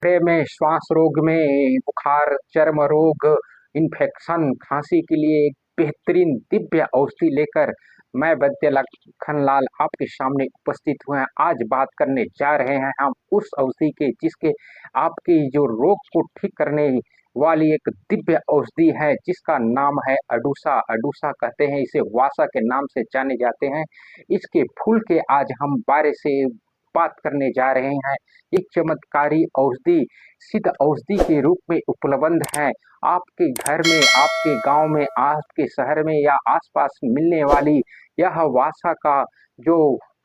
फेफड़े में, श्वास रोग में, बुखार, चर्म रोग, इन्फेक्शन, खांसी के लिए एक बेहतरीन दिव्य औषधि लेकर मैं वैद्य लखन लाल आपके सामने उपस्थित हुए हैं। आज बात करने जा रहे हैं हम उस औषधि के जिसके आपके जो रोग को ठीक करने वाली एक दिव्य औषधि है जिसका नाम है अडूसा। अडूसा कहते हैं इसे, वासा के नाम से जाने जाते हैं। इसके फूल के आज हम बारे से बात करने जा रहे हैं। एक चमत्कारी औषधि सिद्ध औषधि के रूप में उपलब्ध है। आपके घर में, आपके गांव में, आपके शहर में या आसपास मिलने वाली यह वासा का जो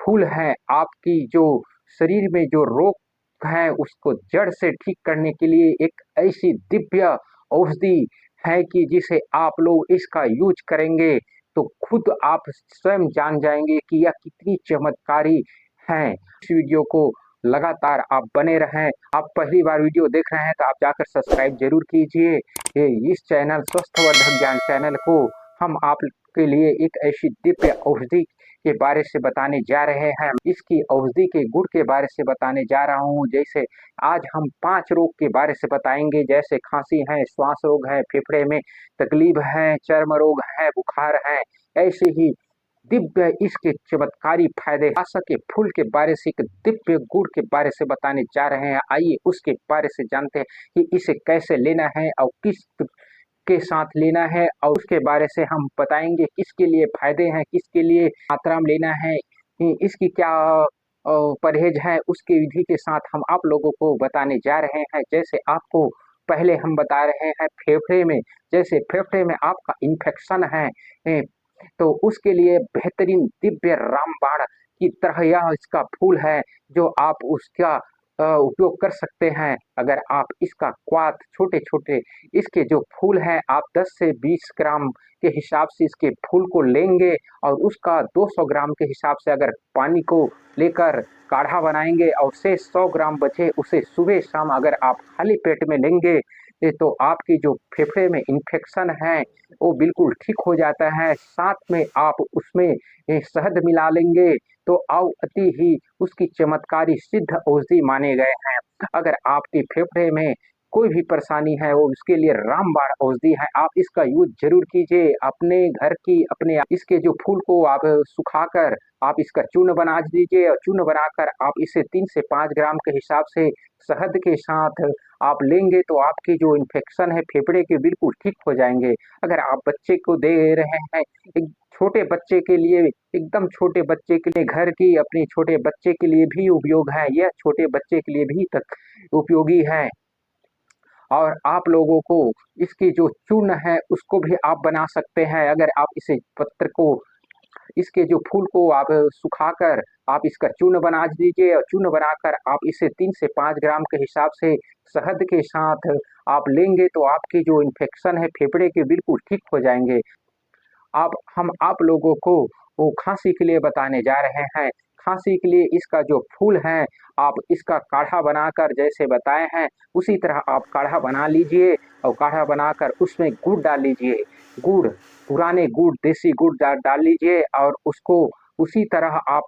फूल है, आपकी जो शरीर में जो रोग है उसको जड़ से ठीक करने के लिए एक ऐसी दिव्य औषधि है कि जिसे आप लोग इसका यूज करेंगे तो खुद आप स्वयं जान जाएंगे कि यह कितनी चमत्कारी है। इस वीडियो को लगातार आप बने रहें। आप पहली बार वीडियो देख रहे हैं तो आप जाकर सब्सक्राइब जरूर कीजिए। इस चैनल स्वस्थवर्धक ज्ञान चैनल को हम आपके लिए एक ऐसी दिव्य औषधि के बारे से बताने जा रहे हैं। इसकी औषधि के गुण के बारे से बताने जा रहा हूँ। जैसे आज हम 5 रोग के बारे से बताएंगे, जैसे खांसी है, श्वास रोग है, फेफड़े में तकलीफ है, चर्म रोग है, बुखार है। ऐसे ही दिव्य इसके चमत्कारी फायदे आशा के फूल के बारे से, एक दिव्य गुड़ के बारे से बताने जा रहे हैं। आइए उसके बारे से जानते हैं कि इसे कैसे लेना है और किस के साथ लेना है, और उसके बारे से हम बताएंगे किसके लिए फायदे हैं, किसके लिए मात्रा में लेना है, इसकी क्या परहेज है। उसकी विधि के साथ हम आप लोगों को बताने जा रहे हैं। जैसे आपको पहले हम बता रहे हैं फेफड़े में, जैसे फेफड़े में आपका इन्फेक्शन है तो उसके लिए बेहतरीन दिव्य रामबाण की तरह यह इसका फूल है जो आप उसका उपयोग कर सकते हैं। अगर आप इसका क्वाथ छोटे छोटे इसके जो फूल हैं आप 10 से 20 ग्राम के हिसाब से इसके फूल को लेंगे और उसका 200 ग्राम के हिसाब से अगर पानी को लेकर काढ़ा बनाएंगे और से 100 ग्राम बचे उसे सुबह शाम अगर आप खाली पेट में लेंगे तो आपकी जो फेफड़े में इन्फेक्शन है वो बिल्कुल ठीक हो जाता है। साथ में आप उसमें शहद मिला लेंगे तो आओ अति ही उसकी चमत्कारी सिद्ध औषधि माने गए हैं। अगर आपके फेफड़े में कोई भी परेशानी है वो उसके लिए रामबाण औषधि है। आप इसका यूज जरूर कीजिए। अपने घर की अपने इसके जो फूल को आप सुखाकर आप इसका चूर्ण बना दीजिए और चूर्ण बनाकर आप इसे 3 से 5 ग्राम के हिसाब से शहद के साथ आप लेंगे तो आपके जो इन्फेक्शन है फेफड़े के बिल्कुल ठीक हो जाएंगे। अगर आप बच्चे को दे रहे हैं, एक छोटे बच्चे के लिए, एकदम छोटे बच्चे के लिए, घर की अपने छोटे बच्चे के लिए भी उपयोग है, यह छोटे बच्चे के लिए भी तक उपयोगी है। और आप लोगों को इसकी जो चूर्ण है उसको भी आप बना सकते हैं। अगर आप इसे पत्र को, इसके जो फूल को आप सुखाकर आप इसका चूर्ण बना दीजिए और चूर्ण बनाकर आप इसे 3 से 5 ग्राम के हिसाब से शहद के साथ आप लेंगे तो आपकी जो इन्फेक्शन है फेफड़े के बिल्कुल ठीक हो जाएंगे। अब हम आप लोगों को वो खांसी के लिए बताने जा रहे हैं। खांसी के लिए इसका जो फूल है आप इसका काढ़ा बनाकर जैसे बताए हैं उसी तरह आप काढ़ा बना लीजिए और काढ़ा बनाकर उसमें गुड़ डाल लीजिए। गुड़, पुराने गुड़, देसी गुड़ डाल लीजिए और उसको उसी तरह आप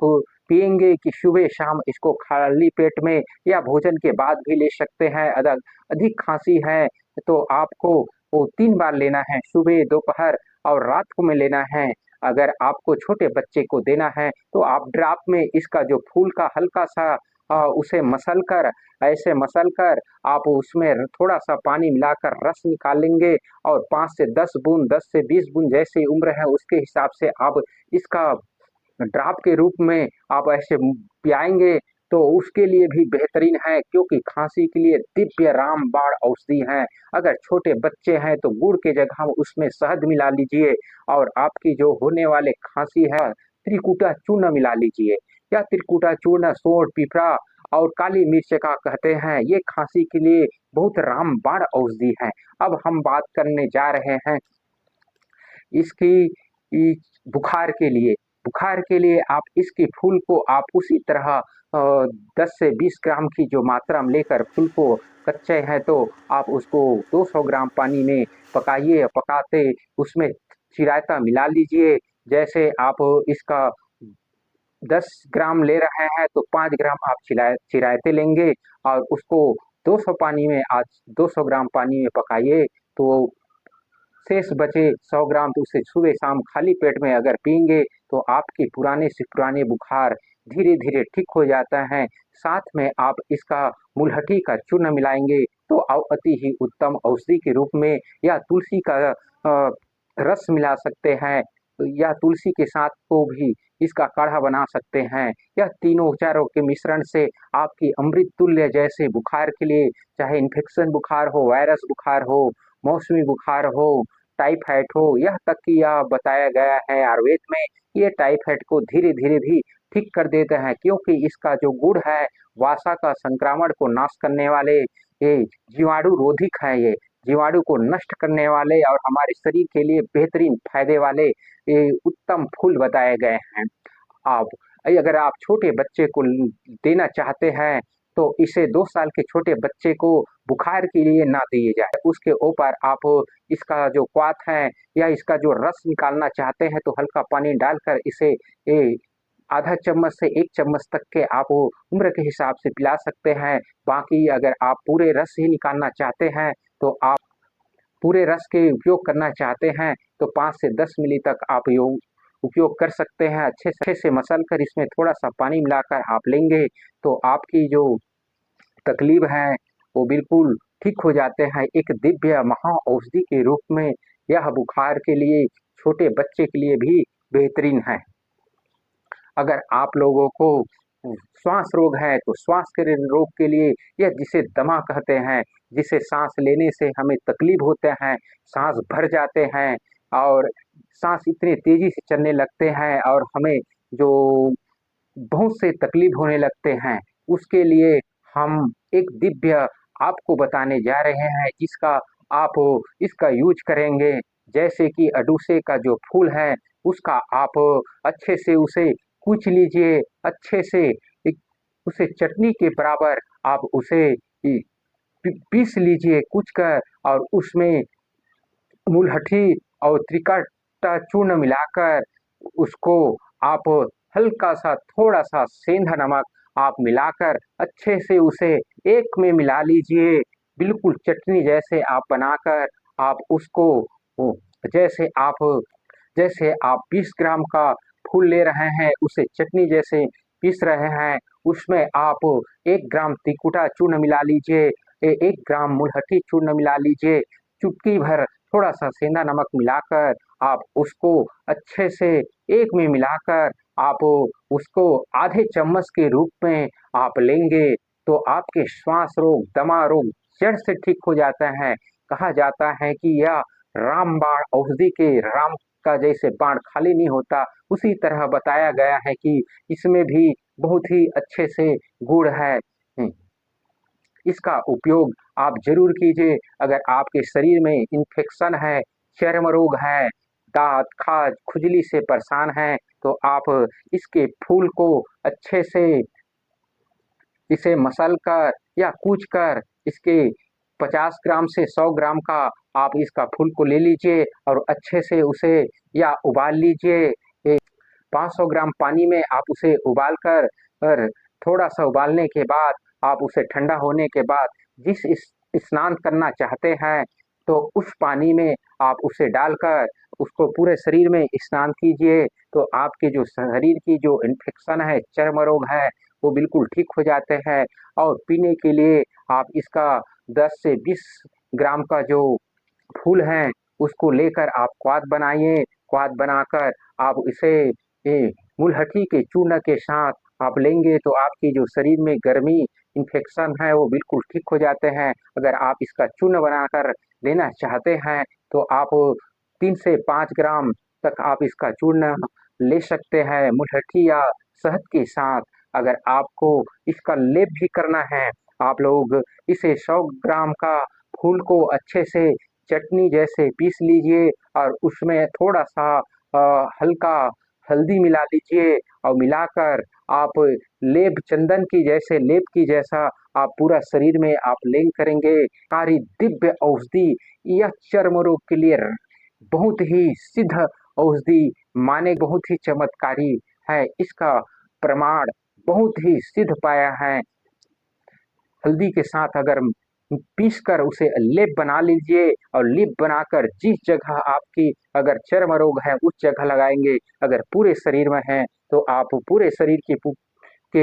पिएंगे कि सुबह शाम इसको खाली पेट में या भोजन के बाद भी ले सकते हैं। अगर अधिक खांसी है तो आपको वो 3 बार लेना है, सुबह, दोपहर और रात को में लेना है। अगर आपको छोटे बच्चे को देना है तो आप ड्राप में इसका जो फूल का हल्का सा उसे मसल कर, ऐसे मसल कर आप उसमें थोड़ा सा पानी मिलाकर रस निकालेंगे और 5 से 10 बूंद, 10 से 20 बूंद जैसे उम्र है उसके हिसाब से आप इसका ड्राप के रूप में आप ऐसे पियाएंगे तो उसके लिए भी बेहतरीन है, क्योंकि खांसी के लिए दिव्य रामबाण औषधि है। अगर छोटे बच्चे हैं तो गुड़ के जगह हम उसमें शहद मिला लीजिए और आपकी जो होने वाले खांसी है त्रिकुटा चूर्ण मिला लीजिए। या त्रिकुटा चूर्ण सोंठ, पिपरा और काली मिर्च का कहते हैं, ये खांसी के लिए बहुत रामबाण औषधि है। अब हम बात करने जा रहे हैं इसकी बुखार के लिए। बुखार के लिए आप इसके फूल को आप उसी तरह 10 से 20 ग्राम की जो मात्रा में लेकर फूल को, कच्चे हैं तो आप उसको 200 ग्राम पानी में पकाइए। पकाते उसमें चिरायता मिला लीजिए। जैसे आप इसका 10 ग्राम ले रहे हैं तो 5 ग्राम आप चिरायते लेंगे और उसको 200 पानी में आज 200 ग्राम पानी में पकाइए, तो शेष बचे 100 ग्राम तो उसे सुबह शाम खाली पेट में अगर पिएंगे तो आपके पुराने से पुराने बुखार धीरे धीरे ठीक हो जाता है। साथ में आप इसका मुलहठी का चूर्ण मिलाएंगे तो अति ही उत्तम औषधि के रूप में, या तुलसी का रस मिला सकते हैं, या तुलसी के साथ को भी इसका काढ़ा बना सकते हैं। यह तीनों उपचारों के मिश्रण से आपकी अमृत तुल्य जैसे बुखार के लिए, चाहे इन्फेक्शन बुखार हो, वायरस बुखार हो, मौसमी बुखार हो, टाइफाइड हो, यह तक कि यह बताया गया है आयुर्वेद में, ये टाइफाइड को धीरे धीरे भी ठीक कर देते हैं, क्योंकि इसका जो गुण है वासा का संक्रमण को नाश करने वाले, ये जीवाणु रोधिक है, ये जीवाणु को नष्ट करने वाले और हमारे शरीर के लिए बेहतरीन फायदे वाले ये उत्तम फूल बताए गए हैं। आप अगर आप छोटे बच्चे को देना चाहते हैं तो इसे 2 साल के छोटे बच्चे को बुखार के लिए ना दिए जाए। उसके ऊपर आप इसका जो क्वाथ है या इसका जो रस निकालना चाहते हैं तो हल्का पानी डालकर इसे आधा चम्मच से 1 चम्मच तक के आप उम्र के हिसाब से पिला सकते हैं। बाकी अगर आप पूरे रस ही निकालना चाहते हैं तो आप पूरे रस के उपयोग करना चाहते हैं तो 5 से 10 मिली तक आप उपयोग कर सकते हैं। अच्छे से मसल कर इसमें थोड़ा सा पानी मिलाकर आप लेंगे तो आपकी जो तकलीफ है वो बिल्कुल ठीक हो जाते हैं। एक दिव्य महा औषधि के रूप में यह बुखार के लिए, छोटे बच्चे के लिए भी बेहतरीन है। अगर आप लोगों को श्वास रोग है तो श्वास के रोग के लिए, यह जिसे दमा कहते हैं, जिसे सांस लेने से हमें तकलीफ होते हैं, सांस भर जाते हैं और सांस इतनी तेजी से चलने लगते हैं और हमें जो बहुत से तकलीफ होने लगते हैं, उसके लिए हम एक दिव्य आपको बताने जा रहे हैं जिसका आप इसका यूज करेंगे। जैसे कि अडूसे का जो फूल है उसका आप अच्छे से उसे कूच लीजिए, अच्छे से उसे चटनी के बराबर आप उसे पीस लीजिए कूच कर, और उसमें मुलहठी और त्रिकटा चूर्ण मिलाकर उसको आप हल्का सा थोड़ा सा सेंधा नमक आप मिलाकर अच्छे से उसे एक में मिला लीजिए, बिल्कुल चटनी जैसे आप बनाकर आप उसको जैसे आप जैसे आप 20 ग्राम का फूल ले रहे हैं उसे चटनी जैसे पीस रहे हैं, उसमें आप 1 ग्राम तिकुटा चूर्ण मिला लीजिए, 1 ग्राम मुलहठी चूर्ण मिला लीजिए, चुटकी भर थोड़ा सा सेंधा नमक मिलाकर आप उसको अच्छे से एक में मिलाकर आप उसको आधे चम्मच के रूप में आप लेंगे तो आपके श्वास रोग, दमा रोग जड़ से ठीक हो जाता है। कहा जाता है कि यह रामबाण औषधि के राम का जैसे बाण खाली नहीं होता, उसी तरह बताया गया है कि इसमें भी बहुत ही अच्छे से गुण है। इसका उपयोग आप जरूर कीजिए। अगर आपके शरीर में इन्फेक्शन है, चर्म रोग है, दांत, खाज, खुजली से परेशान हैं तो आप इसके फूल को अच्छे से इसे मसल कर या कूच कर इसके 50 ग्राम से 100 ग्राम का आप इसका फूल को ले लीजिए और अच्छे से उसे या उबाल लीजिए। 500 ग्राम पानी में आप उसे उबाल कर और थोड़ा सा उबालने के बाद आप उसे ठंडा होने के बाद जिस स्नान करना चाहते हैं तो उस पानी में आप उसे डालकर उसको पूरे शरीर में स्नान कीजिए तो आपके जो शरीर की जो इन्फेक्शन है, चर्म रोग है, वो बिल्कुल ठीक हो जाते हैं। और पीने के लिए आप इसका 10 से 20 ग्राम का जो फूल है उसको लेकर आप क्वाथ बनाइए। क्वाथ बनाकर आप इसे मुलहठी के चूर्ण के साथ आप लेंगे तो आपकी जो शरीर में गर्मी, इन्फेक्शन है वो बिल्कुल ठीक हो जाते हैं। अगर आप इसका चूर्ण बनाकर लेना चाहते हैं तो आप 3 से 5 ग्राम तक आप इसका चूर्ण ले सकते हैं मुलहठी या शहद के साथ। अगर आपको इसका लेप भी करना है, आप लोग इसे 100 ग्राम का फूल को अच्छे से चटनी जैसे पीस लीजिए और उसमें थोड़ा सा हल्का हल्दी मिला लीजिए और मिलाकर आप लेप चंदन की जैसे लेप की जैसा आप पूरा शरीर में आप लेप करेंगे। सारी दिव्य औषधि यह चर्म रोग के लिए बहुत ही सिद्ध औषधि माने, बहुत ही चमत्कारी है। इसका प्रमाण बहुत ही सिद्ध पाया है। हल्दी के साथ अगर पीस कर उसे लेप बना लीजिए और लेप बनाकर जिस जगह आपकी अगर चर्म रोग है उस जगह लगाएंगे। अगर पूरे शरीर में है तो आप पूरे शरीर के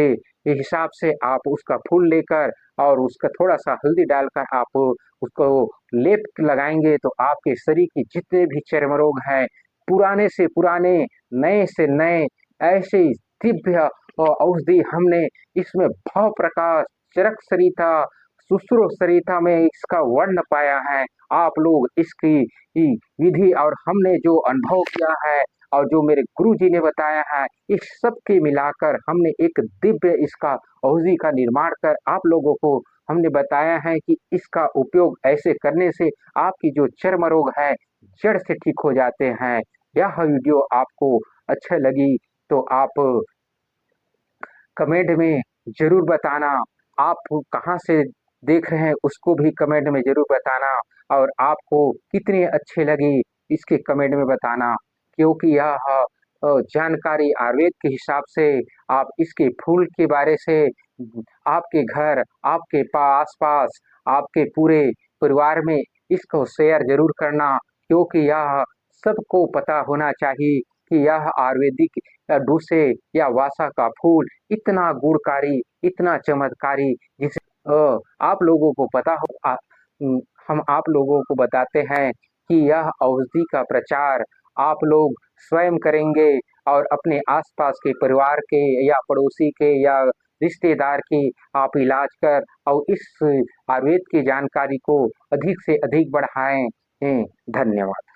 हिसाब से आप उसका फूल लेकर और उसका थोड़ा-सा हल्दी डालकर आप उसको लेप लगाएँगे तो आपके शरीर के जितने भी चर्म रोग हैं, पुराने से पुराने, नए से नए, ऐसे ही दिव्य औषधि हमने इसमें भाव प्रकाश, चरक सरिता, सुश्रुत सरिता में इसका वर्ण पाया है। आप लोग इसकी विधि और हमने जो अनुभव किया है और जो मेरे गुरुजी ने बताया है, इस सब के मिलाकर हमने एक दिव्य इसका औषधि का निर्माण कर आप लोगों को हमने बताया है कि इसका उपयोग ऐसे करने से आपकी जो चर्म रोग है, जड़ से ठीक हो जाते हैं। यह वीडियो आपको अच्छा लगी तो आप कमेंट में ज़रूर बताना। आप कहाँ से देख रहे हैं उसको भी कमेंट में ज़रूर बताना और आपको कितनी अच्छी लगी इसके कमेंट में बताना। क्योंकि यह जानकारी आयुर्वेद के हिसाब से आप इसके फूल के बारे से आपके घर, आपके आस-पास, आपके पूरे परिवार में इसको शेयर ज़रूर करना क्योंकि यह सबको पता होना चाहिए कि यह आयुर्वेदिक डूसे या वासा का फूल इतना गुणकारी, इतना चमत्कारी जिसे आप लोगों को पता हो हम आप लोगों को बताते हैं कि यह औषधि का प्रचार आप लोग स्वयं करेंगे और अपने आस-पास के परिवार के या पड़ोसी के या रिश्तेदार की आप इलाज कर और इस आयुर्वेद की जानकारी को अधिक से अधिक बढ़ाएँ। धन्यवाद।